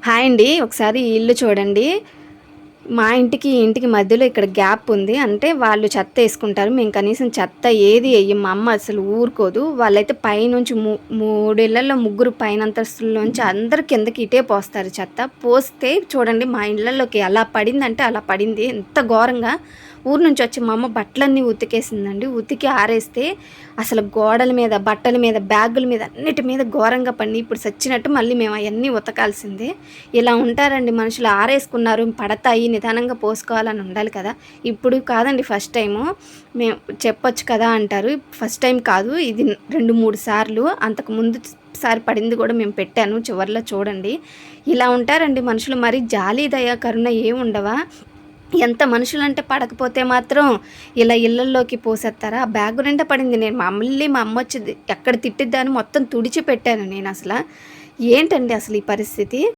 Hi అండి. ఒకసారి ఈ ఇల్లు చూడండి. మా ఇంటికి, ఈ ఇంటికి మధ్యలో ఇక్కడ గ్యాప్ ఉంది. అంటే వాళ్ళు చెత్త ఏసుకుంటారు. మేము కనీసం చెత్త ఏది ఎయ్యం. మా అమ్మ అసలు ఊరుకోదు. వాళ్ళైతే పైనుంచి మూడిళ్లల్లో ముగ్గురు పైనంతస్తుల్లోంచి అందరూ కిందకి ఇటే పోస్తారు చెత్త. పోస్తే చూడండి మా ఇళ్లల్లోకి ఎలా పడిందంటే అలా పడింది. ఎంత ఘోరంగా ఊరు నుంచి వచ్చి మా అమ్మ బట్టలన్నీ ఉతికేసిందండి. ఉతికి ఆరేస్తే అసలు గోడల మీద, బట్టల మీద, బ్యాగుల మీద అన్నిటి మీద ఘోరంగా పడి ఇప్పుడు సచ్చినట్టు మళ్ళీ మేము అవన్నీ ఉతకాల్సిందే. ఇలా ఉంటారండి మనుషులు. ఆరేసుకున్నారు, పడతాయి, నిదానంగా పోసుకోవాలని ఉండాలి కదా. ఇప్పుడు కాదండి ఫస్ట్ టైము. మేము చెప్పొచ్చు కదా అంటారు. ఫస్ట్ టైం కాదు ఇది, 2, 3 సార్లు. అంతకుముందు సారి పడింది కూడా మేము పెట్టాను చివర్లో చూడండి. ఇలా ఉంటారండి మనుషులు. మరి జాలి, దయ, కరుణ ఏమి ఉండవా? ఎంత మనుషులంటే పడకపోతే మాత్రం ఇలా ఇళ్ళల్లోకి పోసేస్తారా? ఆ బ్యాగు నిండా పడింది. నేను మళ్ళీ మా అమ్మ వచ్చి ఎక్కడ తిట్టిద్దని మొత్తం తుడిచి పెట్టాను నేను. అసలు ఏంటండి అసలు ఈ పరిస్థితి?